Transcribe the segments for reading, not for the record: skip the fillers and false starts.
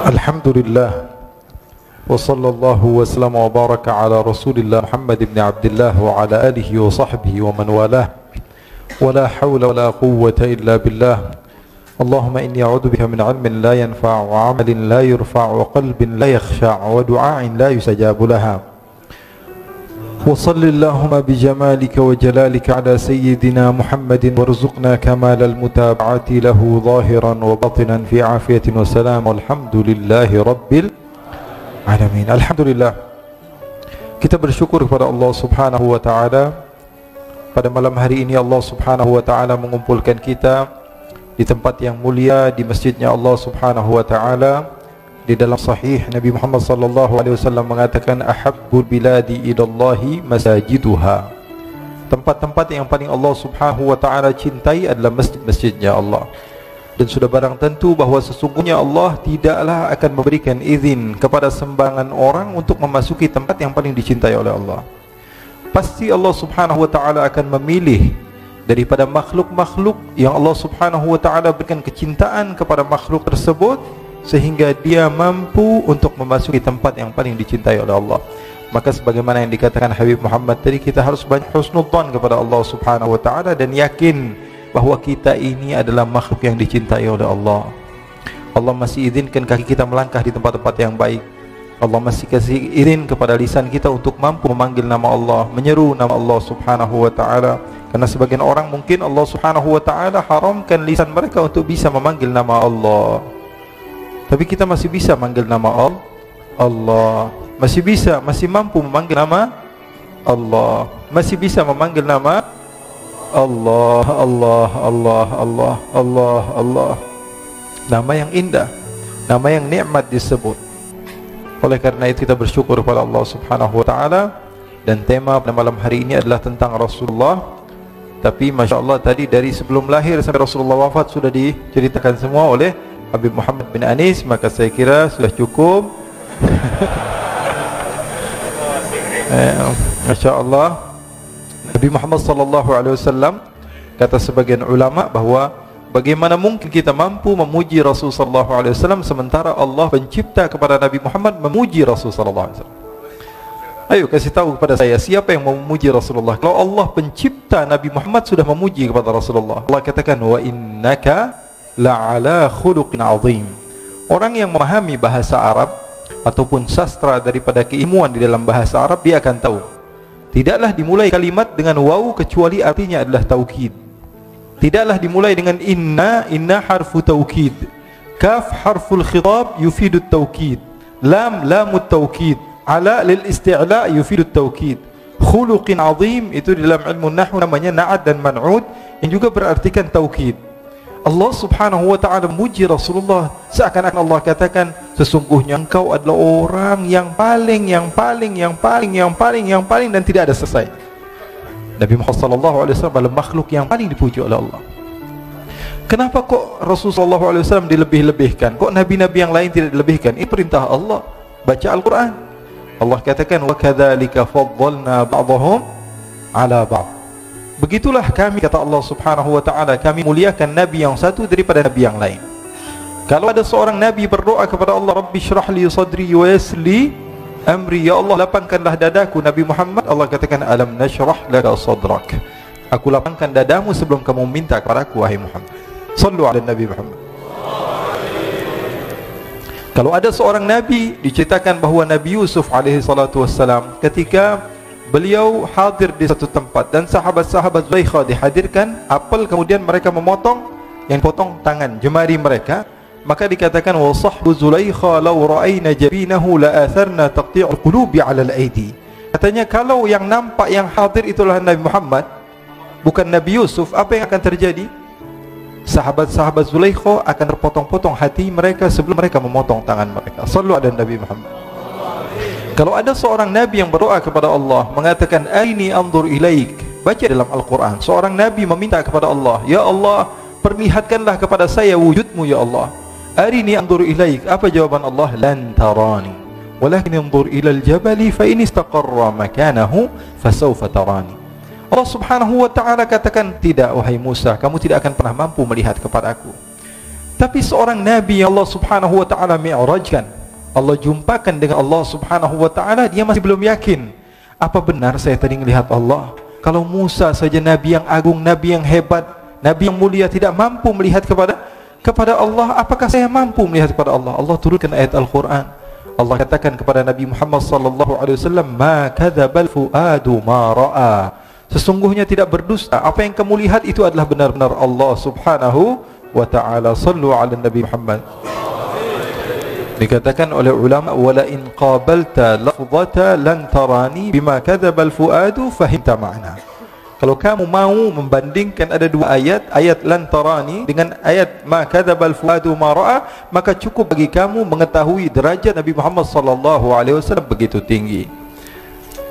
Alhamdulillah wa sallallahu wa sallam wa baraka ala Rasulillah Muhammad ibn Abdullah wa ala alihi wa sahbihi wa man walah wa la hawla wa la quwwata illa billah. Allahumma inni a'udhu bika min ilmin la yanfa' wa amalin la yurfa' wa qalbin la yakhsha' wa du'a'in la yusajabu laha. Wa salli Allahumma bi jamalika wa jalalika ala sayyidina Muhammadin warzuqna kamal al-mutaba'ati lahu zahiran wa batinan fi afiyatin wa salam walhamdulillahi rabbil alamin. Alhamdulillah, kita bersyukur kepada Allah subhanahu wa ta'ala. Pada malam hari ini Allah subhanahu wa ta'ala mengumpulkan kita di tempat yang mulia, di masjidnya Allah subhanahu wa ta'ala. Di dalam sahih Nabi Muhammad sallallahu alaihi wasallam mengatakan ahabbul biladi ilallahi masajiduha. Tempat-tempat yang paling Allah subhanahu wa ta'ala cintai adalah masjid-masjidnya Allah. Dan sudah barang tentu bahawa sesungguhnya Allah tidaklah akan memberikan izin kepada sembarangan orang untuk memasuki tempat yang paling dicintai oleh Allah. Pasti Allah subhanahu wa ta'ala akan memilih daripada makhluk-makhluk yang Allah subhanahu wa ta'ala berikan kecintaan kepada makhluk tersebut, sehingga dia mampu untuk memasuki tempat yang paling dicintai oleh Allah. Maka sebagaimana yang dikatakan Habib Muhammad tadi, kita harus banyak husnudzan kepada Allah subhanahu wa ta'ala dan yakin bahawa kita ini adalah makhluk yang dicintai oleh Allah. Allah masih izinkan kaki kita melangkah di tempat-tempat yang baik. Allah masih kasih izin kepada lisan kita untuk mampu memanggil nama Allah, menyeru nama Allah subhanahu wa ta'ala. Karena sebagian orang mungkin Allah subhanahu wa ta'ala haramkan lisan mereka untuk bisa memanggil nama Allah, tapi kita masih bisa manggil nama Allah, masih mampu memanggil nama Allah, masih bisa memanggil nama Allah, Allah, Allah, Allah, Allah, Allah. Nama yang indah, nama yang nikmat disebut. Oleh karena itu kita bersyukur kepada Allah subhanahu wa ta'ala. Dan tema pada malam hari ini adalah tentang Rasulullah. Tapi Masya Allah, tadi dari sebelum lahir sampai Rasulullah wafat sudah diceritakan semua oleh Habib Muhammad bin Anis. Maka saya kira sudah cukup. Masya Allah, Nabi Muhammad sallallahu alaihi wasallam, kata sebagian ulama bahawa bagaimana mungkin kita mampu memuji Rasul sallallahu alaihi wasallam sementara Allah pencipta kepada Nabi Muhammad memuji Rasul sallallahu alaihi wasallam. Ayo kasih tahu kepada saya, siapa yang memuji Rasulullah? Kalau Allah pencipta Nabi Muhammad sudah memuji kepada Rasulullah. Allah katakan wa innaka la'ala khuluqin azim. Orang yang memahami bahasa Arab ataupun sastra daripada keilmuan di dalam bahasa Arab, dia akan tahu tidaklah dimulai kalimat dengan waw kecuali artinya adalah taukid. Tidaklah dimulai dengan inna harfu taukid, kaf harful khitab yufidu taukid, lam lamut taukid, ala lil isti'la yufidu taukid, khuluqin azim itu di dalam ilmu nahwu namanya na'at dan man'ud yang juga berartikan taukid. Allah subhanahu wa ta'ala memuji Rasulullah seakan-akan Allah katakan sesungguhnya engkau adalah orang yang paling dan tidak ada selesai. Nabi Muhammad sallallahu alaihi wasallam adalah makhluk yang paling dipuji oleh Allah. Kenapa kok Rasulullah sallallahu alaihi wasallam dilebih-lebihkan? Kok nabi-nabi yang lain tidak dilebihkan? Ini perintah Allah. Baca Al-Quran. Allah katakan wa kadzalika faddalna ba'dahum 'ala ba'd. Begitulah kami, kata Allah subhanahu wa ta'ala, kami muliakan nabi yang satu daripada nabi yang lain. Kalau ada seorang nabi berdoa kepada Allah, Rabbi syrah li sadri wa yassir li amri, ya Allah lapangkanlah dadaku, Nabi Muhammad, Allah katakan alam nashrah laka sadrak, aku lapangkan dadamu sebelum kamu minta kepadaku wahai Muhammad. Sallu ala Nabi Muhammad. Kalau ada seorang nabi, diceritakan bahawa Nabi Yusuf alaihi salatu wassalam, ketika beliau hadir di satu tempat dan sahabat-sahabat Zulaikha dihadirkan apel, kemudian mereka memotong, yang potong tangan jemari mereka, maka dikatakan wa sahbu Zulaikha law ra'ayna jabinahu la atharna taqti'ul qulubi 'ala al-aidi. Katanya kalau yang nampak, yang hadir itulah Nabi Muhammad, bukan Nabi Yusuf, apa yang akan terjadi? Sahabat-sahabat Zulaikha akan terpotong-potong hati mereka sebelum mereka memotong tangan mereka. Sallu ala Nabi Muhammad. Kalau ada seorang nabi yang berdoa kepada Allah mengatakan aini anzur ilaik, baca dalam Al-Quran, seorang nabi meminta kepada Allah, ya Allah perlihatkanlah kepada saya wujudmu ya Allah. Arini anzur ilaik, apa jawaban Allah? Lan tarani walakin anzur ilal jabali fa in istaqarra makanahu fasawfa tarani. Allah subhanahu wa ta'ala katakan, tidak wahai Musa, kamu tidak akan pernah mampu melihat kepada aku. Tapi seorang nabi yang Allah Subhanahu wa taala mi'rajkan, Allah jumpakan dengan Allah Subhanahu wa taala, dia masih belum yakin. Apa benar saya tadi melihat Allah? Kalau Musa saja nabi yang agung, nabi yang hebat, nabi yang mulia tidak mampu melihat kepada Allah, apakah saya mampu melihat kepada Allah? Allah turunkan ayat Al-Qur'an. Allah katakan kepada Nabi Muhammad sallallahu alaihi wasallam, "Ma kadzabal fuadu ma ra'a." Sesungguhnya tidak berdusta, apa yang kamu lihat itu adalah benar-benar Allah Subhanahu wa taala. Sallu ala Nabi Muhammad. Dikatakan oleh ulama, "Wala in qabalta lafdhata lan tarani bima kadzabal fuadu fahimta ma'na." Kalau kamu mau membandingkan ada dua ayat, ayat lan tarani dengan ayat ma kadzabal fuadu ma ra'a, maka cukup bagi kamu mengetahui derajat Nabi Muhammad sallallahu alaihi wasallam begitu tinggi.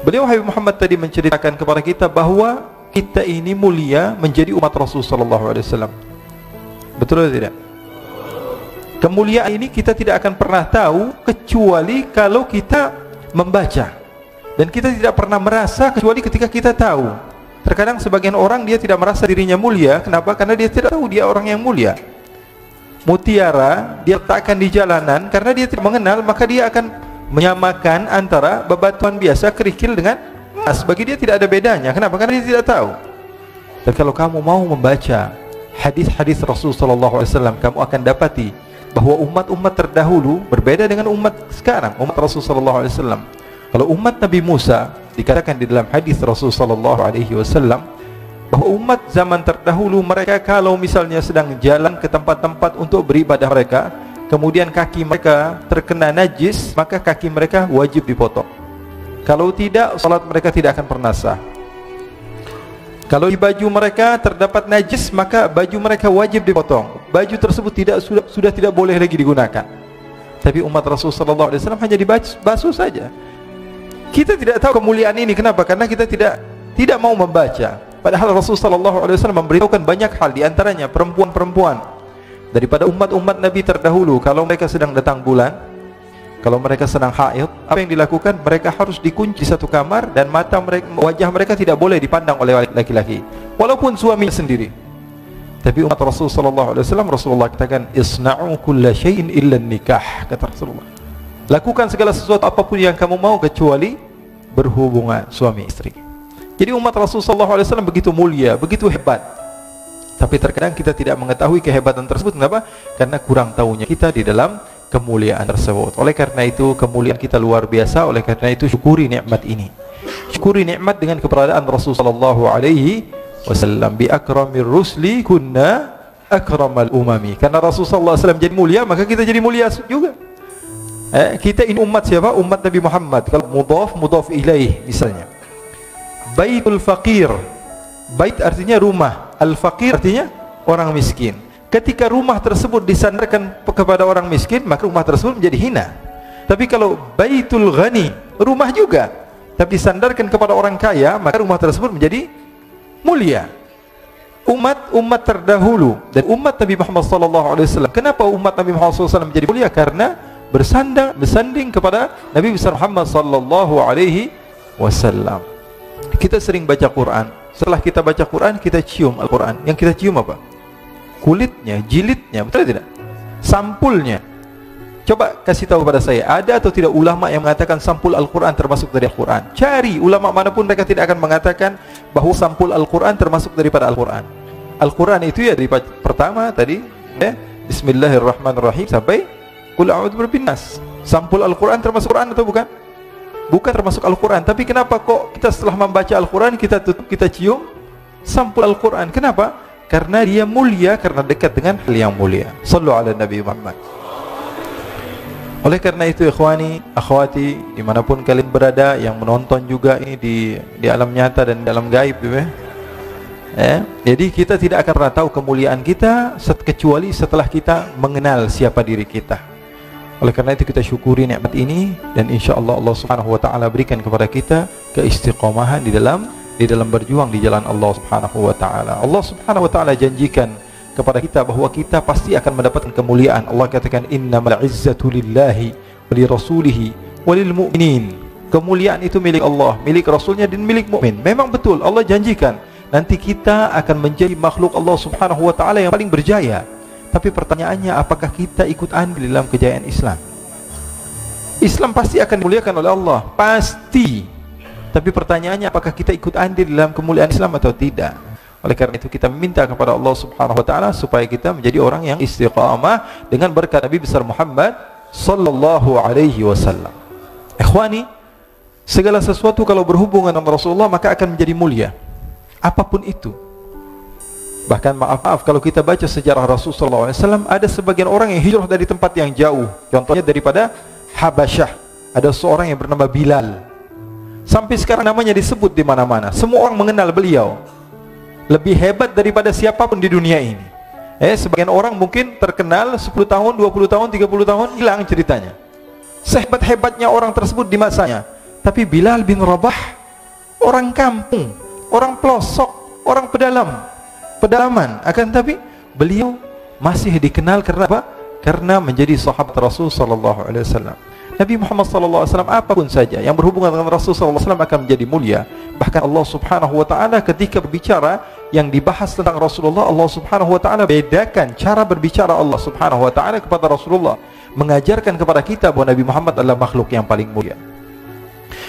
Beliau Habib Muhammad tadi menceritakan kepada kita bahwa kita ini mulia menjadi umat Rasul sallallahu alaihi wasallam. Betul atau tidak? Kemuliaan ini kita tidak akan pernah tahu kecuali kalau kita membaca, dan kita tidak pernah merasa kecuali ketika kita tahu. Terkadang sebagian orang dia tidak merasa dirinya mulia. Kenapa? Karena dia tidak tahu dia orang yang mulia. Mutiara dia letakkan di jalanan, karena dia tidak mengenal, maka dia akan menyamakan antara bebatuan biasa kerikil dengan emas. Bagi dia tidak ada bedanya. Kenapa? Karena dia tidak tahu. Dan kalau kamu mau membaca hadis-hadis Rasul sallallahu alaihi wasallam, kamu akan dapati bahwa umat-umat terdahulu berbeda dengan umat sekarang, umat Rasul sallallahu alaihi wasallam. Kalau umat Nabi Musa, dikatakan di dalam hadis Rasul sallallahu alaihi wasallam bahwa umat zaman terdahulu mereka kalau misalnya sedang jalan ke tempat-tempat untuk beribadah mereka, kemudian kaki mereka terkena najis, maka kaki mereka wajib dipotong. Kalau tidak, salat mereka tidak akan pernah sah. Kalau di baju mereka terdapat najis, maka baju mereka wajib dipotong. Baju tersebut sudah tidak boleh lagi digunakan. Tapi umat Rasul sallallahu alaihi wasallam hanya dibasuh saja. Kita tidak tahu kemuliaan ini. Kenapa? Karena kita tidak mau membaca. Padahal Rasul sallallahu alaihi wasallam memberitahukan banyak hal, di antaranya perempuan-perempuan daripada umat-umat Nabi terdahulu, kalau mereka sedang datang bulan, kalau mereka sedang haid, apa yang dilakukan? Mereka harus dikunci satu kamar, dan mata mereka, wajah mereka tidak boleh dipandang oleh laki-laki, walaupun suami sendiri. Tapi umat Rasul sallallahu alaihi wasallam, Rasulullah katakan, "Isna'u kulla syai'in illa nikah." Kata Rasulullah, lakukan segala sesuatu apapun yang kamu mau kecuali berhubungan suami istri. Jadi umat Rasul sallallahu alaihi wasallam begitu mulia, begitu hebat. Tapi terkadang kita tidak mengetahui kehebatan tersebut. Kenapa? Karena kurang tahunya kita di dalam kemuliaan tersebut. Oleh karena itu kemuliaan kita luar biasa. Oleh karena itu syukuri nikmat ini. Syukuri nikmat dengan keberadaan Rasul sallallahu alaihi wasallam. Bi akramir rusli kunna akramal umami. Karena Rasul sallallahu alaihi wasallam jadi mulia, maka kita jadi mulia juga. Kita ini umat siapa? Umat Nabi Muhammad. Kalau mudhaf ilaih misalnya, Baitul Faqir, bait artinya rumah, al-faqir artinya orang miskin. Ketika rumah tersebut disandarkan kepada orang miskin, maka rumah tersebut menjadi hina. Tapi kalau Baitul Ghani, rumah juga, tapi disandarkan kepada orang kaya, maka rumah tersebut menjadi mulia. Umat terdahulu dan umat Nabi Muhammad SAW. Kenapa umat Nabi Muhammad SAW menjadi mulia? Karena bersanding kepada Nabi besar Muhammad sallallahu alaihi wasallam. Kita sering baca Quran. Setelah kita baca Quran, kita cium Al-Quran. Yang kita cium apa? Kulitnya, jilidnya, betul tidak? Sampulnya. Coba kasih tahu pada saya, ada atau tidak ulama yang mengatakan sampul Al-Quran termasuk dari Al-Quran? Cari ulama manapun, mereka tidak akan mengatakan bahwa sampul Al-Quran termasuk daripada Al-Quran. Al-Quran itu ya dari pertama tadi, Bismillahirrahmanirrahim sampai Qul a'udzu birabbin nas. Sampul Al-Quran termasuk Quran atau bukan? Bukan termasuk Al-Quran. Tapi kenapa kok kita setelah membaca Al-Quran kita tutup, kita cium sampul Al-Quran? Kenapa? Karena dia mulia, karena dekat dengan hal yang mulia. Sallu ala Nabi Muhammad. Oleh karena itu ikhwani, akhwati, dimanapun kalian berada, yang menonton juga ini di alam nyata dan dalam gaib, jadi kita tidak akan pernah tahu kemuliaan kita kecuali setelah kita mengenal siapa diri kita. Oleh karena itu kita syukuri nikmat ini, dan insyaallah Allah Subhanahu wa taala berikan kepada kita keistiqomahan di dalam berjuang di jalan Allah Subhanahu wa taala. Allah Subhanahu wa taala janjikan kepada kita bahwa kita pasti akan mendapatkan kemuliaan. Allah katakan, "Innamal izzatu lillahi wa lirasulihi wa lil mu'minin." Kemuliaan itu milik Allah, milik Rasulnya, dan milik mukmin. Memang betul Allah janjikan nanti kita akan menjadi makhluk Allah Subhanahu wa taala yang paling berjaya. Tapi pertanyaannya, apakah kita ikut andil dalam kejayaan Islam? Islam pasti akan dimuliakan oleh Allah, pasti. Tapi pertanyaannya, apakah kita ikut andil dalam kemuliaan Islam atau tidak? Oleh karena itu kita meminta kepada Allah Subhanahu wa taala supaya kita menjadi orang yang istiqamah dengan berkat Nabi besar Muhammad sallallahu alaihi wasallam. Ikhwani, segala sesuatu kalau berhubungan dengan Rasulullah maka akan menjadi mulia. Apapun itu. Bahkan maaf kalau kita baca sejarah Rasulullah SAW, ada sebagian orang yang hijrah dari tempat yang jauh. Contohnya daripada Habasyah, ada seorang yang bernama Bilal. Sampai sekarang namanya disebut di mana-mana. Semua orang mengenal beliau. Lebih hebat daripada siapapun di dunia ini. Sebagian orang mungkin terkenal 10 tahun, 20 tahun, 30 tahun, hilang ceritanya. Sehebat-hebatnya orang tersebut di masanya. Tapi Bilal bin Rabah, orang kampung, orang pelosok, orang pedalaman. Akan tapi beliau masih dikenal karena apa? Karena menjadi sahabat Rasul sallallahu alaihi wasallam. Nabi Muhammad sallallahu alaihi wasallam apapun saja yang berhubungan dengan Rasul sallallahu alaihi wasallam akan menjadi mulia. Bahkan Allah Subhanahu wa taala ketika berbicara yang dibahas tentang Rasulullah, Allah Subhanahu wa taala bedakan cara berbicara Allah Subhanahu wa taala kepada Rasulullah, mengajarkan kepada kita bahwa Nabi Muhammad adalah makhluk yang paling mulia.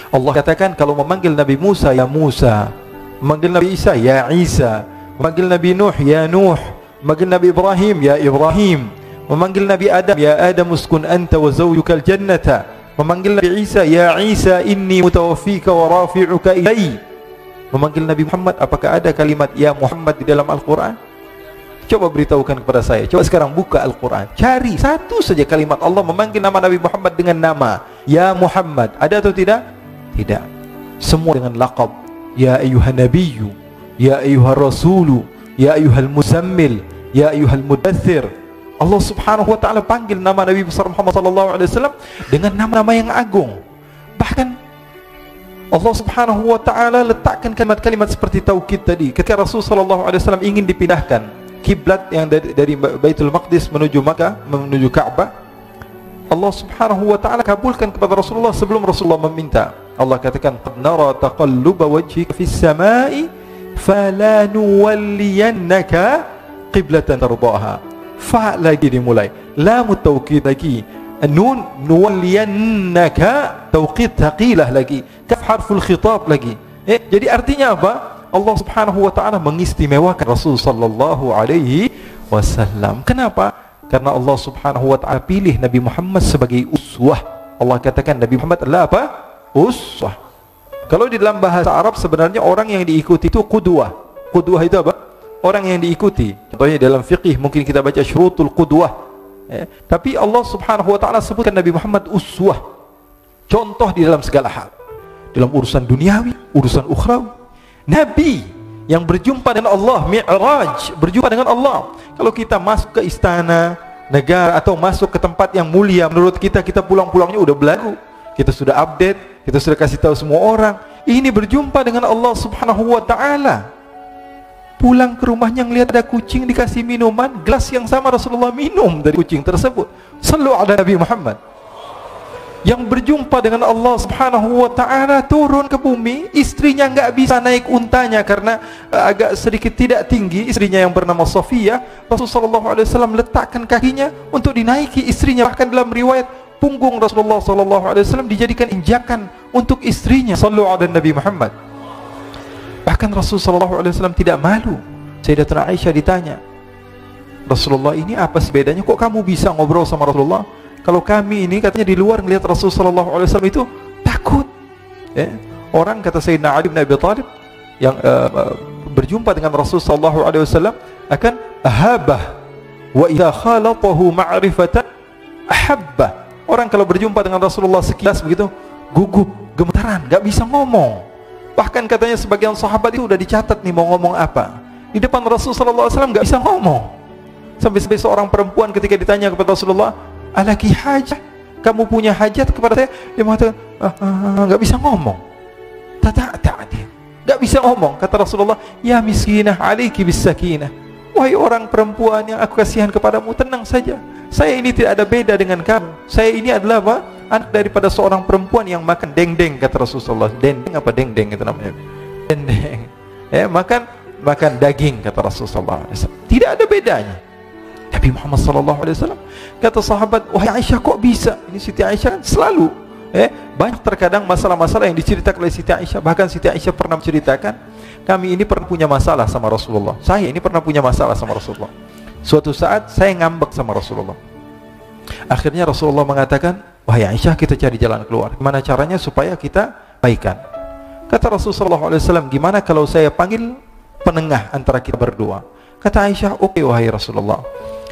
Allah katakan kalau memanggil Nabi Musa ya Musa, memanggil Nabi Isa ya Isa, memanggil Nabi Nuh ya Nuh, memanggil Nabi Ibrahim ya Ibrahim, memanggil Nabi Adam ya Adam uskun anta wa zawjukal jannata, memanggil Nabi Isa ya Isa inni mutawaffika wa rafi'uka ilai, memanggil Nabi Muhammad apakah ada kalimat ya Muhammad di dalam Al-Quran? Coba beritahukan kepada saya. Coba sekarang buka Al-Quran, cari satu saja kalimat Allah memanggil nama Nabi Muhammad dengan nama ya Muhammad. Ada atau tidak? Tidak. Semua dengan laqab ya ayyuhan nabiyyu, ya ayyuhar rasulu, ya ayyuhal muzammil, ya ayyuhal mudaththir. Allah Subhanahu wa taala panggil nama Nabi besar Muhammad sallallahu alaihi wasallam dengan nama-nama yang agung. Bahkan Allah Subhanahu wa taala letakkan kalimat-kalimat seperti taukid tadi. Ketika Rasul sallallahu alaihi wasallam ingin dipindahkan kiblat yang dari Baitul Maqdis menuju Makkah, menuju Ka'bah, Allah Subhanahu wa taala kabulkan kepada Rasulullah sebelum Rasulullah meminta. Allah katakan qad nara taqalluba wajhika fis samai fala nuwalliyannaka qiblatan tardaha. Fa lagi dimulai, lam taukid lagi, nun nuwalliyannaka taukid thaqilah lagi, kaf harful khitab lagi. Jadi artinya apa? Allah Subhanahu wa taala mengistimewakan Rasul sallallahu alaihi wasallam. Kenapa? Karena Allah Subhanahu wa taala pilih Nabi Muhammad sebagai uswah. Allah katakan Nabi Muhammad adalah apa? Uswah. Kalau di dalam bahasa Arab sebenarnya orang yang diikuti itu qudwah. Qudwah itu apa? Orang yang diikuti. Contohnya dalam fiqih mungkin kita baca syurutul qudwah. Tapi Allah Subhanahu wa taala sebutkan Nabi Muhammad uswah. Contoh di dalam segala hal. Dalam urusan duniawi, urusan ukhrawi. Nabi yang berjumpa dengan Allah, Mi'raj, berjumpa dengan Allah. Kalau kita masuk ke istana negara atau masuk ke tempat yang mulia, menurut kita pulang-pulangnya udah belagu. Kita sudah update, kita sudah kasih tahu semua orang. Ini berjumpa dengan Allah Subhanahu wa taala. Pulang ke rumahnya ngelihat ada kucing dikasih minuman, gelas yang sama Rasulullah minum dari kucing tersebut. Sallu ala Nabi Muhammad. Yang berjumpa dengan Allah Subhanahu wa taala turun ke bumi, istrinya enggak bisa naik untanya karena agak sedikit tidak tinggi, istrinya yang bernama Safiyah. Rasulullah sallallahu alaihi wasallam letakkan kakinya untuk dinaiki istrinya. Bahkan dalam riwayat punggung Rasulullah sallallahu alaihi wasallam dijadikan injakan untuk istrinya. Sallu ala Nabi Muhammad. Bahkan Rasulullah sallallahu alaihi wasallam tidak malu. Sayyidatuna Aisyah ditanya, Rasulullah ini apa sih bedanya? Kok kamu bisa ngobrol sama Rasulullah? Kalau kami ini katanya di luar ngelihat Rasulullah sallallahu alaihi wasallam itu takut. Orang kata Sayyidina Ali bin Abi Thalib yang berjumpa dengan Rasulullah sallallahu alaihi wasallam akan ahabah wa idza khalatahu ma'rifatan ahabbah. Orang kalau berjumpa dengan Rasulullah sekilas begitu gugup, gemetaran, enggak bisa ngomong. Bahkan katanya sebagian sahabat itu udah dicatat nih mau ngomong apa. Di depan Rasulullah sallallahu alaihi wasallam enggak bisa ngomong. Sampai seorang perempuan ketika ditanya kepada Rasulullah, "Alaki hajat? Kamu punya hajat kepada saya?" Dia mengatakan, enggak bisa ngomong. Tata-tata. Enggak bisa ngomong. Kata Rasulullah, "Ya miskinah, alaiki bis sakinah." Wahai orang perempuan yang aku kasihan kepadamu, tenang saja. Saya ini tidak ada beda dengan kamu. Saya ini adalah apa? Anak daripada seorang perempuan yang makan dendeng, kata Rasulullah. Dendeng apa dendeng itu namanya? Dendeng. Makan daging, kata Rasulullah. Tidak ada bedanya. Nabi Muhammad SAW. Kata sahabat, wahai Aisyah, kok bisa? Ini Siti Aisyah kan selalu banyak terkadang masalah-masalah yang diceritakan oleh Siti Aisyah. Bahkan Siti Aisyah pernah menceritakan, kami ini pernah punya masalah sama Rasulullah. Saya ini pernah punya masalah sama Rasulullah. Suatu saat saya ngambek sama Rasulullah. Akhirnya Rasulullah mengatakan, wahai Aisyah, kita cari jalan keluar. Gimana caranya supaya kita baikan? Kata Rasulullah SAW, gimana kalau saya panggil penengah antara kita berdua? Kata Aisyah, oke wahai Rasulullah.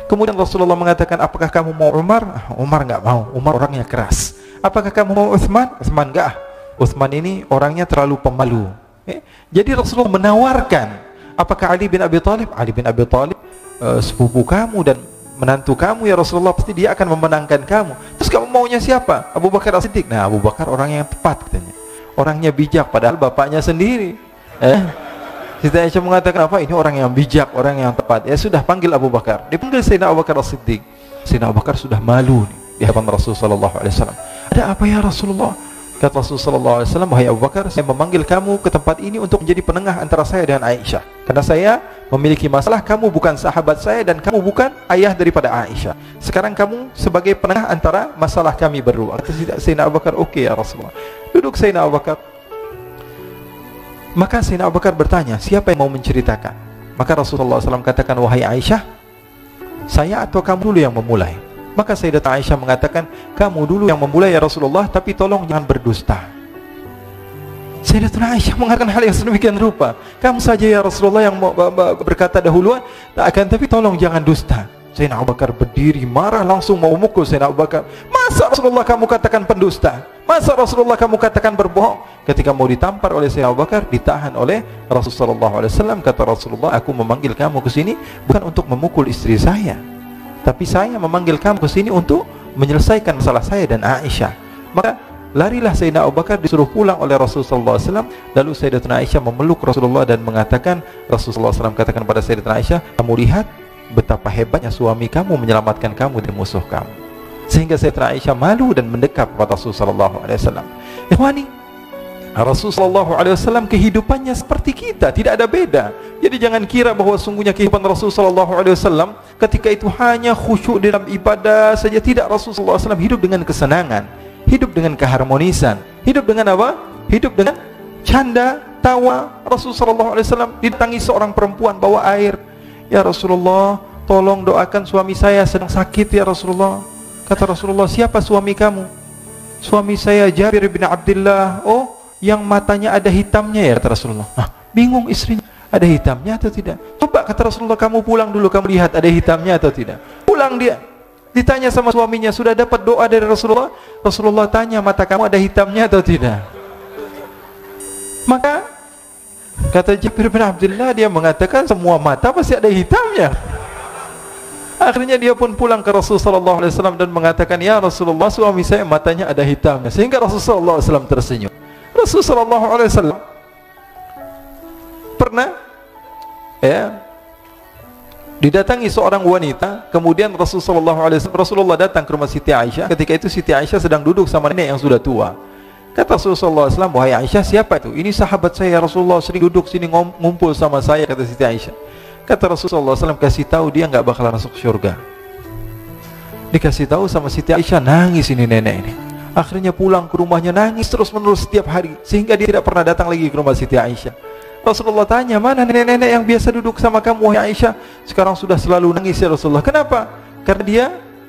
Kemudian Rasulullah mengatakan, apakah kamu mau Umar? Umar nggak mau, Umar orangnya keras. Apakah kamu mau Uthman? Uthman nggak. Uthman ini orangnya terlalu pemalu. Jadi Rasulullah menawarkan, apakah Ali bin Abi Thalib? Ali bin Abi Thalib sepupu kamu dan menantu kamu ya Rasulullah, pasti dia akan memenangkan kamu. Terus kamu maunya siapa? Abu Bakar As-Siddiq. Nah, Abu Bakar orang yang tepat katanya, orangnya bijak, padahal bapaknya sendiri. Siti Aisyah mengatakan apa? Ini orang yang bijak, orang yang tepat. Ya sudah, panggil Abu Bakar. Dipanggil Sayyidina Abu Bakar As-Siddiq. Sayyidina Abu Bakar sudah malu nih di hadapan Rasulullah SAW. Ada apa ya Rasulullah? Kata Rasulullah SAW, wahai Abu Bakar, saya memanggil kamu ke tempat ini untuk menjadi penengah antara saya dengan Aisyah. Karena saya memiliki masalah, kamu bukan sahabat saya dan kamu bukan ayah daripada Aisyah. Sekarang kamu sebagai penengah antara masalah kami berdua. Kata Sayyidina Abu Bakar, oke ya Rasulullah. Duduk Sayyidina Abu Bakar. Maka Sayyidina Abu Bakar bertanya, siapa yang mau menceritakan? Maka Rasulullah SAW katakan, wahai Aisyah, saya atau kamu dulu yang memulai? Maka Sayyidatuna Aisyah mengatakan, kamu dulu yang memulai ya Rasulullah, tapi tolong jangan berdusta. Sayyidatuna Aisyah mengatakan hal yang sedemikian rupa, kamu saja ya Rasulullah yang berkata dahuluan, tak akan, tapi tolong jangan dusta. Sayyidina Abu Bakar berdiri marah, langsung mau memukul Sayyidina Abu Bakar. Masa Rasulullah kamu katakan pendusta? Masa Rasulullah kamu katakan berbohong? Ketika mau ditampar oleh Sayyidina Abu Bakar, ditahan oleh Rasulullah SAW. Kata Rasulullah, aku memanggil kamu ke sini bukan untuk memukul istri saya, tapi saya memanggil kamu ke sini untuk menyelesaikan masalah saya dan Aisyah. Maka larilah Sayyidina Abu Bakar, disuruh pulang oleh Rasulullah SAW. Lalu Sayyidatuna Aisyah memeluk Rasulullah dan mengatakan, Rasulullah SAW katakan pada Sayyidatuna Aisyah, kamu lihat betapa hebatnya suami kamu menyelamatkan kamu dari musuh kamu. Sehingga Sayyidatuna Aisyah malu dan mendekat kepada Rasulullah SAW. Ikhwani, Rasulullah SAW kehidupannya seperti kita, tidak ada beda. Jadi jangan kira bahwa sungguhnya kehidupan Rasulullah SAW ketika itu hanya khusyuk dalam ibadah saja. Tidak, Rasulullah SAW hidup dengan kesenangan, hidup dengan keharmonisan, hidup dengan apa? Hidup dengan canda, tawa. Rasulullah SAW didatangi seorang perempuan bawa air. Ya Rasulullah, tolong doakan suami saya sedang sakit ya Rasulullah. Kata Rasulullah, siapa suami kamu? Suami saya Jabir bin Abdullah. Oh, yang matanya ada hitamnya ya, kata Rasulullah. Bingung istrinya, ada hitamnya atau tidak? Coba, kata Rasulullah, kamu pulang dulu, kamu lihat ada hitamnya atau tidak. Pulang dia, ditanya sama suaminya, sudah dapat doa dari Rasulullah? Rasulullah tanya, mata kamu ada hitamnya atau tidak? Maka kata Jabir bin Abdullah, dia mengatakan semua mata pasti ada hitamnya. Akhirnya dia pun pulang ke Rasulullah SAW dan mengatakan, ya Rasulullah, suami saya matanya ada hitamnya. Sehingga Rasulullah SAW tersenyum. Rasulullah SAW pernah didatangi seorang wanita. Kemudian Rasulullah datang ke rumah Siti Aisyah. Ketika itu Siti Aisyah sedang duduk sama nenek yang sudah tua. Kata Rasulullah SAW, wahai Aisyah, siapa itu? Ini sahabat saya Rasulullah, sering duduk sini ngumpul sama saya, kata Siti Aisyah. Kata Rasulullah SAW, kasih tahu dia nggak bakal masuk surga. Dikasih tahu sama Siti Aisyah, nangis ini nenek ini. Akhirnya pulang ke rumahnya, nangis terus menerus setiap hari, sehingga dia tidak pernah datang lagi ke rumah Siti Aisyah. Rasulullah tanya, mana nenek-nenek yang biasa duduk sama kamu wahai Aisyah? Sekarang sudah selalu nangis ya Rasulullah. Kenapa? Karena dia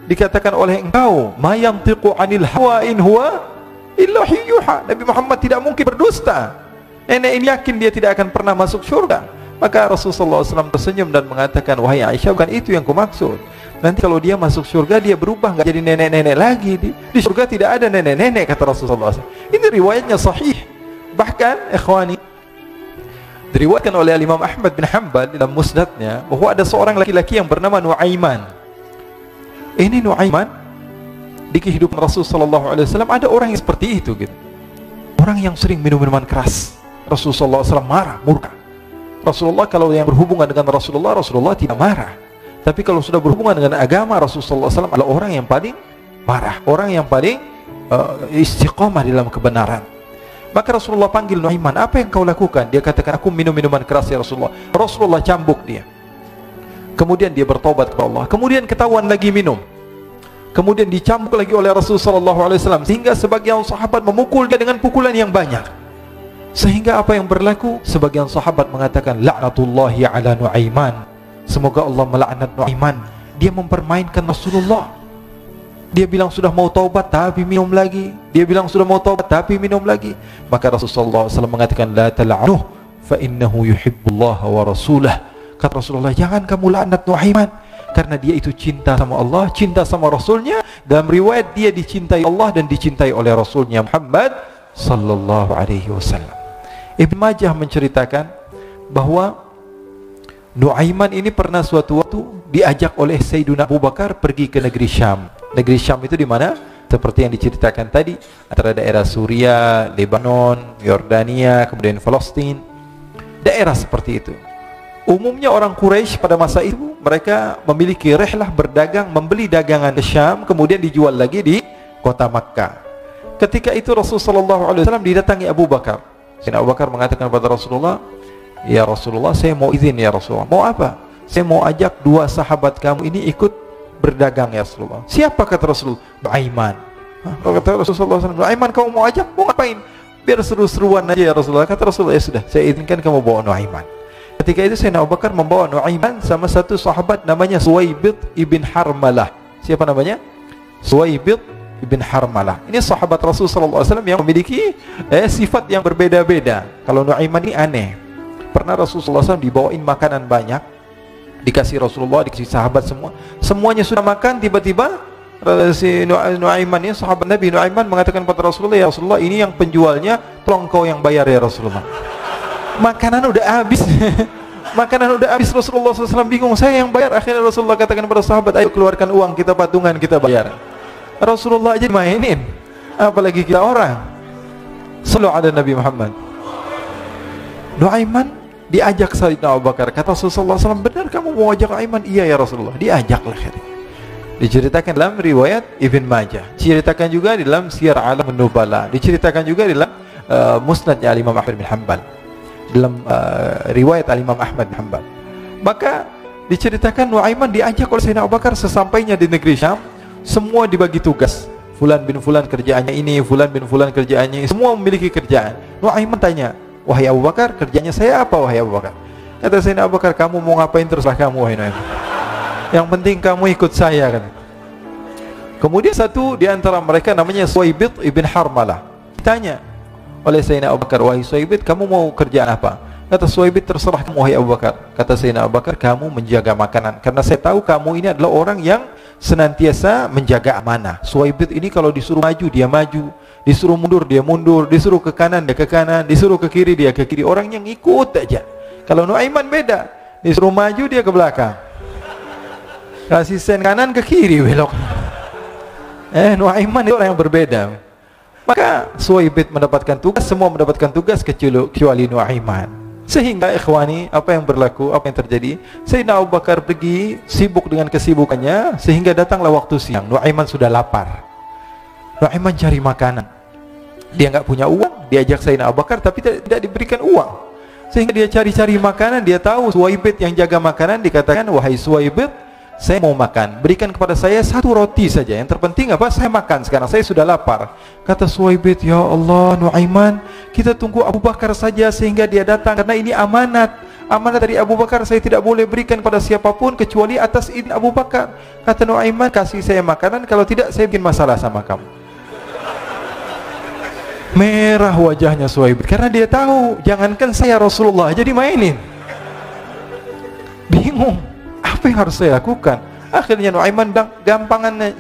dikatakan oleh engkau, ma yantiqu anil hawa in huwa illa yuha. Nabi Muhammad tidak mungkin berdusta. Nenek ini yakin dia tidak akan pernah masuk surga. Maka Rasulullah SAW tersenyum dan mengatakan, wahai Aisyah, bukan itu yang kumaksud. Nanti kalau dia masuk surga, dia berubah, nggak jadi nenek-nenek lagi. Di surga tidak ada nenek-nenek, kata Rasulullah SAW. Ini riwayatnya sahih. Bahkan, ikhwani, diriwayatkan oleh Imam Ahmad bin Hanbal dalam musnadnya bahwa ada seorang laki-laki yang bernama Nuaiman. Ini Nuaiman, di kehidupan Rasulullah SAW ada orang yang seperti itu gitu. Orang yang sering minum minuman keras. Rasulullah SAW marah, murka. Rasulullah kalau yang berhubungan dengan Rasulullah tidak marah. Tapi kalau sudah berhubungan dengan agama, Rasulullah SAW adalah orang yang paling marah, orang yang paling istiqomah dalam kebenaran. Maka Rasulullah panggil Nuaiman, apa yang kau lakukan? Dia katakan, aku minum minuman keras ya Rasulullah. Rasulullah cambuk dia. Kemudian dia bertobat kepada Allah. Kemudian ketahuan lagi minum. Kemudian dicambuk lagi oleh Rasulullah SAW, sehingga sebagian sahabat memukul dia dengan pukulan yang banyak. Sehingga apa yang berlaku? Sebagian sahabat mengatakan, la'natullahi ala Nu'aiman. Semoga Allah melaknat Nu'aiman. Dia mempermainkan Rasulullah. Dia bilang sudah mau taubat tapi minum lagi. Dia bilang sudah mau taubat tapi minum lagi. Maka Rasulullah SAW mengatakan, la tal'anuh fa innahu yuhibbullah wa rasulah. Kata Rasulullah, jangan kamu laknat Nu'aiman, karena dia itu cinta sama Allah, cinta sama Rasulnya. Dalam riwayat dia dicintai Allah dan dicintai oleh Rasulnya Muhammad sallallahu alaihi wasallam. Ibn Majah menceritakan bahwa Nu'aiman ini pernah suatu waktu diajak oleh Sayyidina Abu Bakar pergi ke negeri Syam. Negeri Syam itu di mana? Seperti yang diceritakan tadi, antara daerah Suria, Lebanon, Yordania, kemudian Palestina. Daerah seperti itu. Umumnya orang Quraisy pada masa itu mereka memiliki rihlah berdagang, membeli dagangan ke Syam, kemudian dijual lagi di kota Makkah. Ketika itu Rasulullah SAW didatangi Abu Bakar. Sayyidina Abu Bakar mengatakan kepada Rasulullah, ya Rasulullah, saya mau izin ya Rasulullah. Mau apa? Saya mau ajak dua sahabat kamu ini ikut berdagang ya Rasulullah. Siapa kata Rasulullah? Nu'aiman. Kata Rasulullah SAW, Nu'aiman kamu mau ajak? Mau ngapain? Biar seru-seruan aja ya Rasulullah. Kata Rasulullah, ya sudah, saya izinkan kamu bawa Nu'aiman. Ketika itu Sayyidina Abu Bakar membawa Nu'aiman sama satu sahabat namanya Suwaibid ibn Harmalah. Siapa namanya? Suwaibid ibn Harmalah. Ini sahabat Rasulullah SAW yang memiliki sifat yang berbeda-beda. Kalau Nu'aiman ini aneh. Pernah Rasulullah SAW dibawain makanan banyak, dikasih Rasulullah, dikasih sahabat semua. Semuanya sudah makan, tiba-tiba si Nu'aiman ini, sahabat Nabi Nu'aiman mengatakan kepada Rasulullah, ya Rasulullah, ini yang penjualnya, tolong kau yang bayar ya Rasulullah. Makanan udah habis. Makanan udah habis. Rasulullah SAW bingung, saya yang bayar. Akhirnya Rasulullah katakan kepada sahabat, ayo keluarkan uang, kita patungan, kita bayar. Rasulullah aja dimainin, apalagi kita orang. Sallallahu ala Nabi Muhammad. Nu'aiman diajak Sayyidina Abu Bakar. Kata Rasulullah SAW, benar kamu mau ajak Nu'aiman? Iya ya Rasulullah. Diajaklah akhirnya. Diceritakan dalam riwayat Ibn Majah, diceritakan juga di dalam Siyar A'lam An-Nubala, diceritakan juga di dalam Musnadnya Imam Ahmad bin Hanbal, dalam riwayat Imam Ahmad bin Hanbal. Maka diceritakan Nu'aiman diajak oleh Sayyidina Abu Bakar. Sesampainya di negeri Syam, semua dibagi tugas. Fulan bin Fulan kerjaannya ini, Fulan bin Fulan kerjaannya ini. Semua memiliki kerjaan. Nu'aiman tanya, wahai Abu Bakar, kerjanya saya apa wahai Abu Bakar? Kata Sayyidina Abu Bakar, kamu mau ngapain terserah kamu wahai Nu'aiman. Yang penting kamu ikut saya kan. Kemudian satu di antara mereka namanya Suwaibid ibn Harmalah. Ditanya oleh Sayyidina Abu Bakar, wahai Suwaibid, kamu mau kerjaan apa? Kata Suwaibid, terserah kamu wahai Abu Bakar. Kata Sayyidina Abu Bakar, kamu menjaga makanan, karena saya tahu kamu ini adalah orang yang senantiasa menjaga amanah. Suwaibid ini kalau disuruh maju dia maju, disuruh mundur dia mundur, disuruh ke kanan dia ke kanan, disuruh ke kiri dia ke kiri. Orang yang ikut aja. Kalau Nu'aiman beda, disuruh maju dia ke belakang, kasih sen kanan ke kiri belok. Nu'aiman itu orang yang berbeda. Maka Suwaibid mendapatkan tugas, semua mendapatkan tugas kecuali Nu'aiman. Sehingga ikhwani, apa yang berlaku, apa yang terjadi? Sayyidina Abu Bakar pergi sibuk dengan kesibukannya, sehingga datanglah waktu siang. Nu'aiman sudah lapar. Nu'aiman cari makanan. Dia nggak punya uang, diajak Sayyidina Abu Bakar tapi tidak diberikan uang. Sehingga dia cari-cari makanan. Dia tahu Suwaibid yang jaga makanan. Dikatakan, wahai Suwaibid, saya mau makan, berikan kepada saya satu roti saja. Yang terpenting apa? Saya makan sekarang, saya sudah lapar. Kata Suwaibid, ya Allah Nu'aiman, kita tunggu Abu Bakar saja sehingga dia datang, karena ini amanat. Amanat dari Abu Bakar, saya tidak boleh berikan pada siapapun kecuali atas izin Abu Bakar. Kata Nu'aiman, kasih saya makanan, kalau tidak saya bikin masalah sama kamu. Merah wajahnya Suwaibid, karena dia tahu, jangankan saya, Rasulullah jadi mainin. Bingung, apa yang harus saya lakukan? Akhirnya Nu'aiman bilang,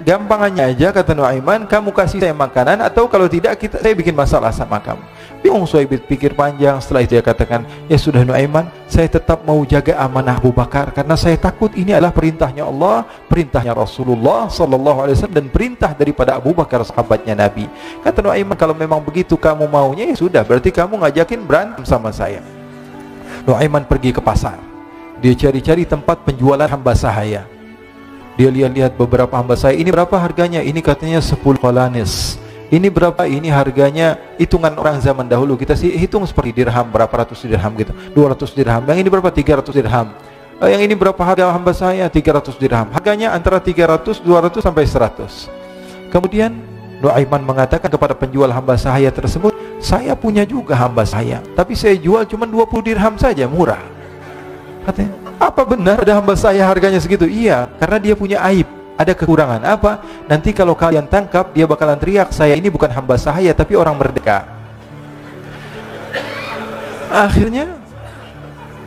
gampangannya aja, kata Nu'aiman, kamu kasih saya makanan, atau kalau tidak saya bikin masalah sama kamu. Bingung Suwaibid, pikir panjang. Setelah itu dia katakan, ya sudah Nu'aiman, saya tetap mau jaga amanah Abu Bakar, karena saya takut ini adalah perintahnya Allah, perintahnya Rasulullah sallallahu alaihi wasallam, dan perintah daripada Abu Bakar sahabatnya Nabi. Kata Nu'aiman, kalau memang begitu kamu maunya, ya sudah, berarti kamu ngajakin berantem sama saya. Nu'aiman pergi ke pasar. Dia cari-cari tempat penjualan hamba sahaya. Dia lihat-lihat beberapa hamba sahaya. Ini berapa harganya? Ini katanya 10 qalanis. Ini berapa? Ini harganya, hitungan orang zaman dahulu, kita sih hitung seperti dirham, berapa ratus dirham gitu, 200 dirham. Yang ini berapa? 300 dirham. Yang ini berapa harga hamba saya? 300 dirham. Harganya antara 300, 200 sampai 100. Kemudian Nuaiman mengatakan kepada penjual hamba sahaya tersebut, saya punya juga hamba saya, tapi saya jual cuma 20 dirham saja, murah. Katanya, apa benar ada hamba saya harganya segitu? Iya, karena dia punya aib, ada kekurangan. Apa? Nanti kalau kalian tangkap, dia bakalan teriak, saya ini bukan hamba sahaya tapi orang merdeka. Akhirnya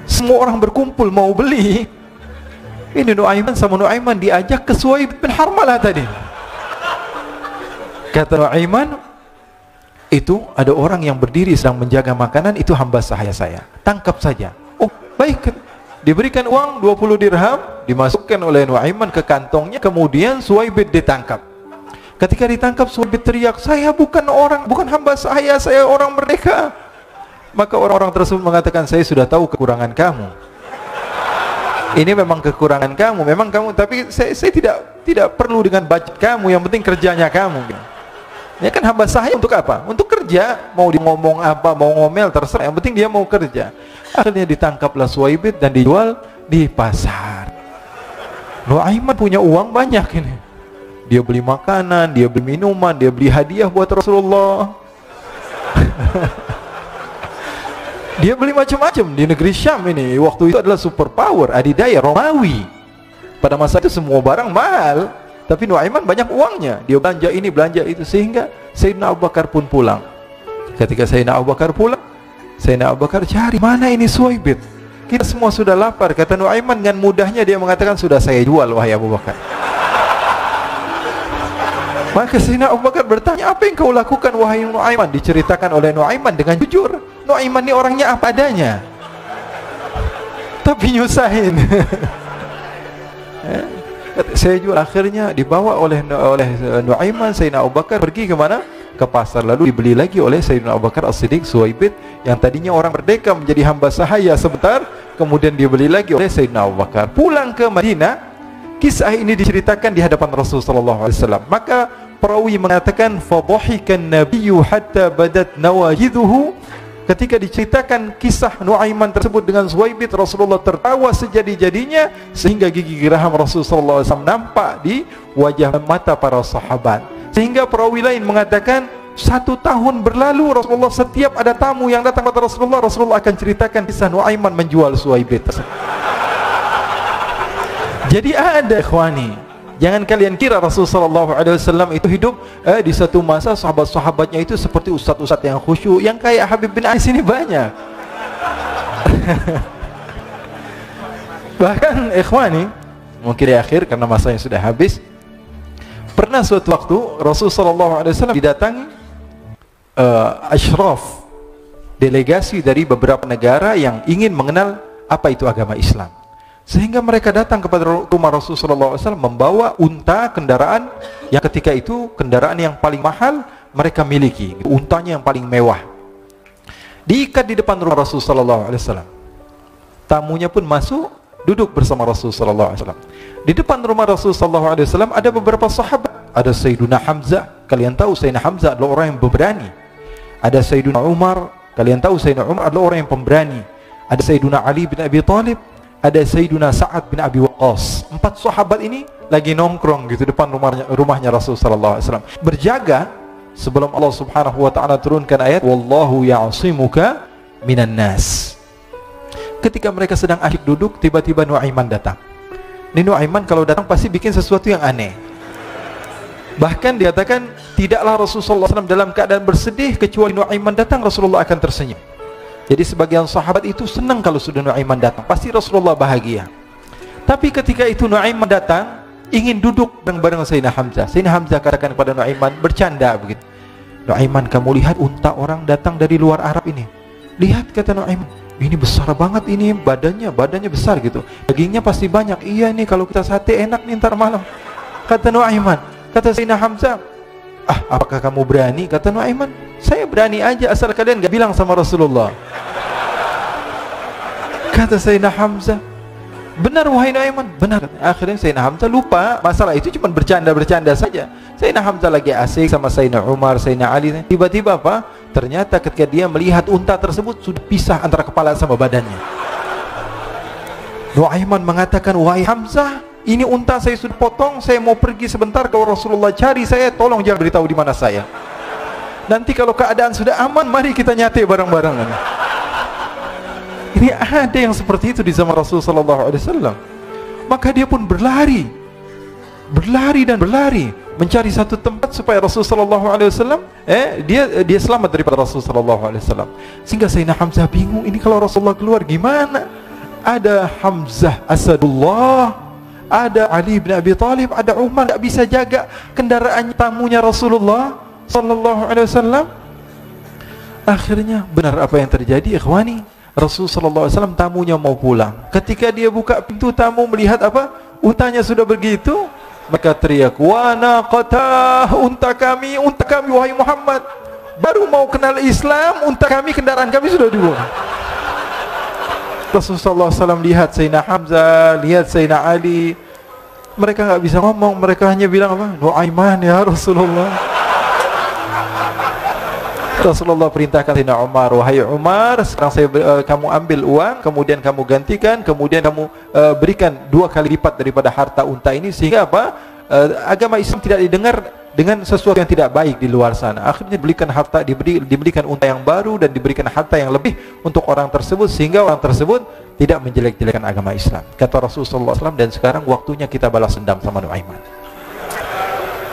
semua orang berkumpul mau beli. Ini Nuaiman sama Nuaiman diajak ke Suhaib bin Harmalah tadi. Kata Nuaiman, itu ada orang yang berdiri sedang menjaga makanan, itu hamba sahaya saya, tangkap saja. Oh baik, diberikan uang 20 dirham, dimasukkan oleh Nuaiman ke kantongnya. Kemudian Suhaib ditangkap. Ketika ditangkap, Suhaib teriak, saya bukan hamba saya orang merdeka. Maka orang-orang tersebut mengatakan, saya sudah tahu kekurangan kamu, ini memang kekurangan kamu, memang kamu, tapi saya tidak perlu dengan budget kamu, yang penting kerjanya kamu. Ya kan, hamba sahaya untuk apa? Untuk kerja, mau dia ngomong apa, mau ngomel, terserah, yang penting dia mau kerja. Akhirnya ditangkaplah Suhaib dan dijual di pasar. Nuaiman punya uang banyak ini. Dia beli makanan, dia beli minuman, dia beli hadiah buat Rasulullah. Dia beli macam-macam di negeri Syam ini. Waktu itu adalah superpower, adidaya Romawi. Pada masa itu semua barang mahal, tapi Nuaiman banyak uangnya. Dia belanja ini, belanja itu, sehingga Sayyidina Abu Bakar pun pulang. Ketika Sayyidina Abu Bakar pulang, Sayyidina Abu Bakar cari, mana ini Suhaib? Kita semua sudah lapar. Kata Nuaiman dengan mudahnya dia mengatakan, sudah saya jual wahai Abu Bakar. Maka Sayyidina Abu Bakar bertanya, apa yang kau lakukan wahai Nuaiman? Diceritakan oleh Nuaiman dengan jujur. Nuaiman ini orangnya apa adanya, tapi nyusahin. Saya jual. Akhirnya dibawa oleh Nuaiman, Sayyidina Abu Bakar pergi ke mana? Ke pasar. Lalu dibeli lagi oleh Sayyidina Abu Bakar As-Siddiq Suhaib yang tadinya orang merdeka menjadi hamba sahaya sebentar, kemudian dibeli lagi oleh Sayyidina Abu Bakar. Pulang ke Madinah, kisah ini diceritakan di hadapan Rasulullah SAW. Maka perawi mengatakan, fadhahikan nabiyyu hatta badat nawajiduhu. Ketika diceritakan kisah Nuaiman tersebut dengan Suhaib, Rasulullah tertawa sejadi-jadinya sehingga gigi geraham Rasulullah SAW nampak di wajah mata para sahabat. Sehingga perawi lain mengatakan, 1 tahun berlalu Rasulullah, setiap ada tamu yang datang kepada Rasulullah, Rasulullah akan ceritakan kisah Nuaiman menjual Suhaib tersebut. Jadi ada ikhwani, jangan kalian kira Rasulullah SAW itu hidup di satu masa sahabat-sahabatnya itu seperti ustadz-ustadz yang khusyuk, yang kayak Habib bin Ais ini banyak. Bahkan ikhwani, mungkin di akhir karena masanya sudah habis, pernah suatu waktu Rasulullah SAW didatangi asyraf, delegasi dari beberapa negara yang ingin mengenal apa itu agama Islam. Sehingga mereka datang kepada rumah Rasulullah SAW membawa unta, kendaraan yang ketika itu kendaraan yang paling mahal mereka miliki, untanya yang paling mewah. Diikat di depan rumah Rasulullah SAW. Tamunya pun masuk, duduk bersama Rasulullah SAW. Di depan rumah Rasulullah SAW ada beberapa sahabat. Ada Sayyiduna Hamzah, kalian tahu Sayyidina Hamzah adalah orang yang berani. Ada Sayyiduna Umar, kalian tahu Sayyidina Umar adalah orang yang pemberani. Ada Sayyiduna Ali bin Abi Thalib, ada Sayyiduna Sa'ad bin Abi Waqqas. 4 sahabat ini lagi nongkrong gitu depan rumahnya Rasulullah SAW, berjaga sebelum Allah Subhanahu wa taala turunkan ayat wallahu ya'simuka minan nas. Ketika mereka sedang asyik duduk, tiba-tiba Nuaiman datang. Ini Nuaiman kalau datang pasti bikin sesuatu yang aneh. Bahkan dikatakan tidaklah Rasulullah SAW dalam keadaan bersedih, kecuali Nuaiman datang Rasulullah akan tersenyum. Jadi sebagian sahabat itu senang kalau sudah Nuaiman datang, pasti Rasulullah bahagia. Tapi ketika itu Nuaiman datang, ingin duduk bareng-bareng Sayyidina Hamzah. Sayyidina Hamzah katakan kepada Nuaiman, bercanda begitu. Nuaiman, kamu lihat unta orang datang dari luar Arab ini. Lihat, kata Nuaiman, ini besar banget ini, badannya besar gitu. Dagingnya pasti banyak. Iya nih, kalau kita sate enak nih ntar malam. Kata Nuaiman. Kata Sayyidina Hamzah, apakah kamu berani? Kata Nuaiman, saya berani aja asal kalian gak bilang sama Rasulullah. Kata Sayyidina Hamzah, benar wahai Nuaiman, benar. Akhirnya Sayyidina Hamzah lupa masalah itu, cuma bercanda-bercanda saja. Sayyidina Hamzah lagi asik sama Sayyidina Umar, Sayyidina Ali. Tiba-tiba apa? Ternyata ketika dia melihat unta tersebut sudah pisah antara kepala sama badannya. Nu'aiman mengatakan, wahai Hamzah, ini unta saya sudah potong, saya mau pergi sebentar, kalau Rasulullah cari saya, tolong jangan beritahu di mana saya. Nanti kalau keadaan sudah aman, mari kita nyate bareng-bareng. Ini ada yang seperti itu di zaman Rasulullah SAW. Maka dia pun berlari dan berlari mencari satu tempat supaya Rasulullah SAW dia selamat daripada Rasulullah SAW. Sehingga Sayyidina Hamzah bingung, ini kalau Rasulullah keluar gimana? Ada Hamzah Asadullah, ada Ali bin Abi Thalib, ada Umar, tidak bisa jaga kendaraan tamunya Rasulullah sallallahu alaihi wasallam. Akhirnya benar apa yang terjadi, ikhwani. Rasul sallallahu alaihi wasallam tamunya mau pulang. Ketika dia buka pintu, tamu melihat apa? Untanya sudah begitu, maka teriak, "Wa naqatah, unta kami wahai Muhammad. Baru mau kenal Islam, unta kami, kendaraan kami sudah dibuang." Rasulullah SAW lihat Sayyidina Hamzah, lihat Sayyidina Ali. Mereka nggak bisa ngomong, mereka hanya bilang apa? Nu'aiman ya Rasulullah. Rasulullah perintahkan Sayyidina Umar, wahai Umar, sekarang kamu ambil uang, kemudian kamu gantikan, kemudian kamu berikan 2 kali lipat daripada harta unta ini, sehingga apa? Agama Islam tidak didengar dengan sesuatu yang tidak baik di luar sana. Akhirnya diberikan harta, diberikan unta yang baru dan diberikan harta yang lebih untuk orang tersebut, sehingga orang tersebut tidak menjelek-jelekan agama Islam. Kata Rasulullah SAW, dan sekarang waktunya kita balas dendam sama Nu'aiman.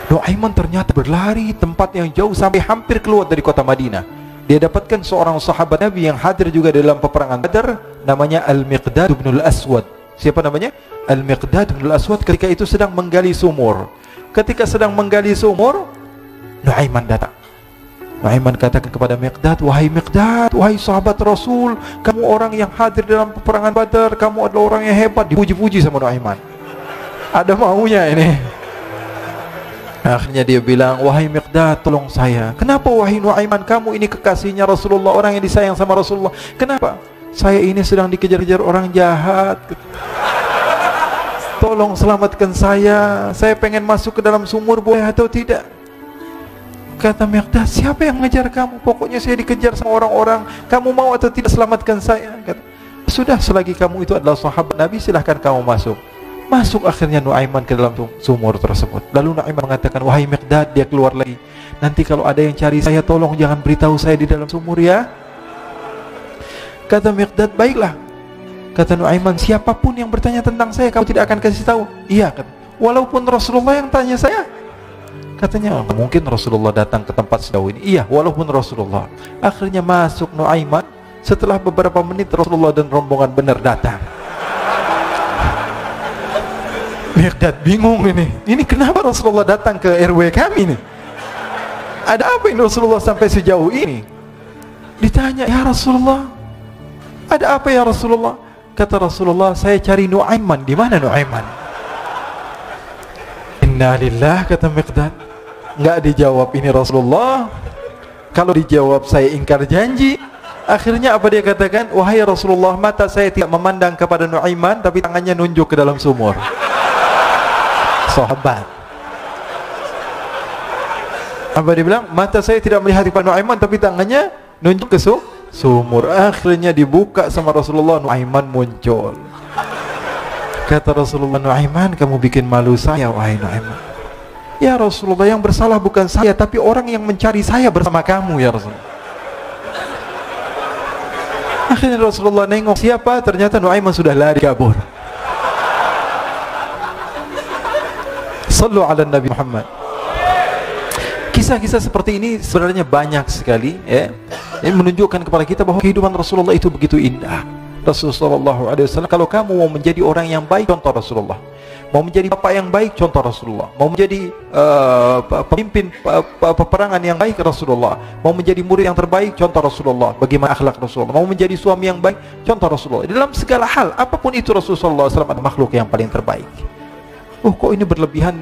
Nu'aiman ternyata berlari tempat yang jauh sampai hampir keluar dari kota Madinah. Dia dapatkan seorang sahabat Nabi yang hadir juga dalam peperangan Badar, namanya Al-Miqdad bin Al-Aswad. Siapa namanya? Al-Miqdad bin Al-Aswad. Ketika itu sedang menggali sumur. Ketika sedang menggali sumur, Nu'aiman datang. Nu'aiman katakan kepada Miqdad, wahai Miqdad, wahai sahabat Rasul, kamu orang yang hadir dalam peperangan Badar, kamu adalah orang yang hebat. Dipuji-puji sama Nu'aiman. Ada maunya ini. Akhirnya dia bilang, wahai Miqdad, tolong saya. Kenapa wahai Nu'aiman, kamu ini kekasihnya Rasulullah, orang yang disayang sama Rasulullah. Kenapa? Saya ini sedang dikejar-kejar orang jahat. Tolong selamatkan saya. Saya pengen masuk ke dalam sumur, boleh atau tidak? Kata Miqdad, siapa yang ngejar kamu? Pokoknya saya dikejar sama orang-orang. Kamu mau atau tidak selamatkan saya? Kata, sudah, selagi kamu itu adalah sahabat Nabi, silahkan kamu masuk. Masuk akhirnya Nu'aiman ke dalam sumur tersebut. Lalu Nu'aiman mengatakan, wahai Miqdad, dia keluar lagi. Nanti kalau ada yang cari saya, tolong jangan beritahu saya di dalam sumur ya. Kata Miqdad, baiklah. Kata Nu'aiman, siapapun yang bertanya tentang saya, kamu tidak akan kasih tahu? Iya, kata. Walaupun Rasulullah yang tanya saya. Katanya, mungkin Rasulullah datang ke tempat sejauh ini. Iya, walaupun Rasulullah. Akhirnya masuk Nu'aiman. Setelah beberapa menit, Rasulullah dan rombongan benar datang. Miqdad bingung ini. Ini kenapa Rasulullah datang ke RW kami nih? Ada apa ini Rasulullah sampai sejauh ini? Ditanya, ya Rasulullah, ada apa ya Rasulullah? Kata Rasulullah, saya cari Nu'aiman. Di mana Nu'aiman? Inna lillah, kata Miqdad. Nggak dijawab ini Rasulullah. Kalau dijawab saya ingkar janji. Akhirnya apa dia katakan? Wahai Rasulullah, mata saya tidak memandang kepada Nu'aiman, tapi tangannya nunjuk ke dalam sumur. Sahabat. Apa dia bilang? Mata saya tidak melihat kepada Nu'aiman, tapi tangannya nunjuk ke sumur. Akhirnya dibuka sama Rasulullah, Nu'aiman muncul. Kata Rasulullah, Nu'aiman, kamu bikin malu saya, wahai Nu'aiman. Ya Rasulullah, yang bersalah bukan saya, tapi orang yang mencari saya bersama kamu ya Rasulullah. Akhirnya Rasulullah nengok, siapa? Ternyata Nu'aiman sudah lari kabur. Sallu ala Nabi Muhammad. Kisah-kisah seperti ini sebenarnya banyak sekali ya. Ini menunjukkan kepada kita bahwa kehidupan Rasulullah itu begitu indah. Rasulullah SAW, kalau kamu mau menjadi orang yang baik, contoh Rasulullah. Mau menjadi bapak yang baik, contoh Rasulullah. Mau menjadi pemimpin peperangan yang baik, Rasulullah. Mau menjadi murid yang terbaik, contoh Rasulullah. Bagaimana akhlak Rasulullah. Mau menjadi suami yang baik, contoh Rasulullah. Dalam segala hal, apapun itu Rasulullah SAW adalah makhluk yang paling terbaik. Oh, kok ini berlebihan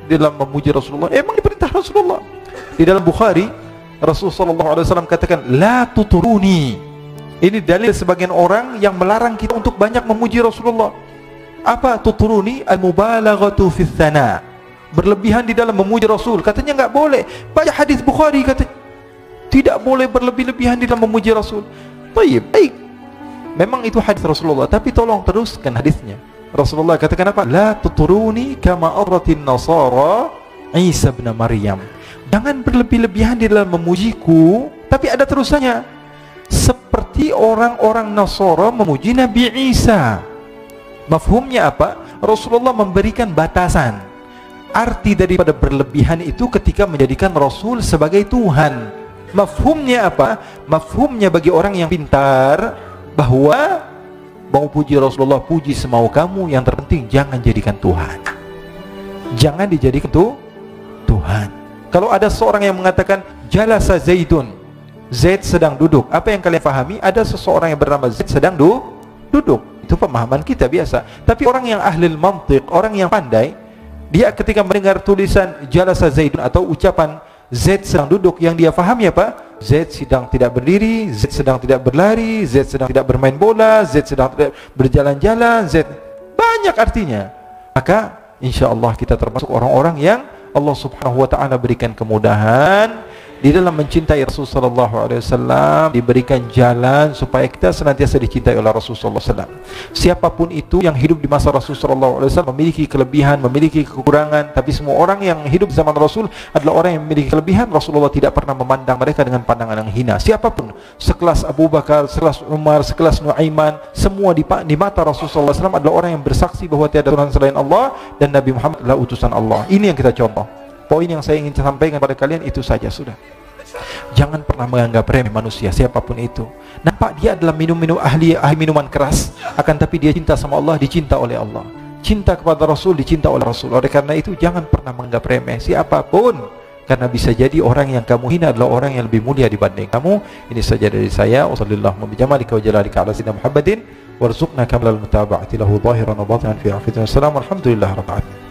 dalam memuji Rasulullah? Emang diperintah Rasulullah. Di dalam Bukhari, Rasulullah SAW katakan, la tuturuni. Ini dalil sebagian orang yang melarang kita untuk banyak memuji Rasulullah. Apa tuturuni? Al-mubalaghatu fi tsana. Berlebihan di dalam memuji Rasul. Katanya enggak boleh. Baca hadis Bukhari, katanya tidak boleh berlebih-lebihan di dalam memuji Rasul. Baik. Memang itu hadis Rasulullah, tapi tolong teruskan hadisnya. Rasulullah katakan apa? La tuturuni kama arratin nasara Isa bin Maryam. Jangan berlebih-lebihan di dalam memujiku, tapi ada terusannya. Seperti orang-orang Nasara memuji Nabi Isa. Mafhumnya apa? Rasulullah memberikan batasan. Arti daripada berlebihan itu ketika menjadikan Rasul sebagai Tuhan. Mafhumnya apa? Mafhumnya bagi orang yang pintar, bahwa mau puji Rasulullah, puji semau kamu, yang terpenting jangan jadikan Tuhan. Jangan dijadikan Tuhan. Kalau ada seorang yang mengatakan jalasa Zaidun, Zaid sedang duduk, apa yang kalian pahami? Ada seseorang yang bernama Zaid sedang duduk. Itu pemahaman kita biasa. Tapi orang yang ahli mantiq, orang yang pandai, dia ketika mendengar tulisan jalasa Zaidun atau ucapan Zaid sedang duduk, yang dia pahami apa? Zaid sedang tidak berdiri, Zaid sedang tidak berlari, Zaid sedang tidak bermain bola, Zaid sedang tidak berjalan-jalan, Zaid banyak artinya. Maka insya Allah kita termasuk orang-orang yang Allah subhanahu wa ta'ala berikan kemudahan di dalam mencintai Rasulullah sallallahu alaihi wasallam, diberikan jalan supaya kita senantiasa dicintai oleh Rasulullah sallallahu alaihi wasallam. Siapapun itu yang hidup di masa Rasulullah sallallahu alaihi wasallam memiliki kelebihan, memiliki kekurangan, tapi semua orang yang hidup zaman Rasul adalah orang yang memiliki kelebihan. Rasulullah tidak pernah memandang mereka dengan pandangan yang hina. Siapapun, sekelas Abu Bakar, sekelas Umar, sekelas Nuaiman, semua di mata Rasulullah sallallahu alaihi wasallam adalah orang yang bersaksi bahwa tiada Tuhan selain Allah dan Nabi Muhammad adalah utusan Allah. Ini yang kita contoh. Poin yang saya ingin sampaikan pada kalian itu saja sudah. Jangan pernah menganggap remeh manusia siapapun itu. Nampak dia adalah ahli minuman keras, akan tapi dia cinta sama Allah, dicinta oleh Allah. Cinta kepada Rasul, dicinta oleh Rasul. Oleh karena itu jangan pernah menganggap remeh siapapun, karena bisa jadi orang yang kamu hina adalah orang yang lebih mulia dibanding kamu. Ini saja dari saya. Wassallallahu bijamalika wa jalalika ala sayyidina Muhammadin warzuqna kamalal mutaba'ati lahu zahiran wa batinan fi afiyatin. Wassalamu alhamdulillah rabbil alamin.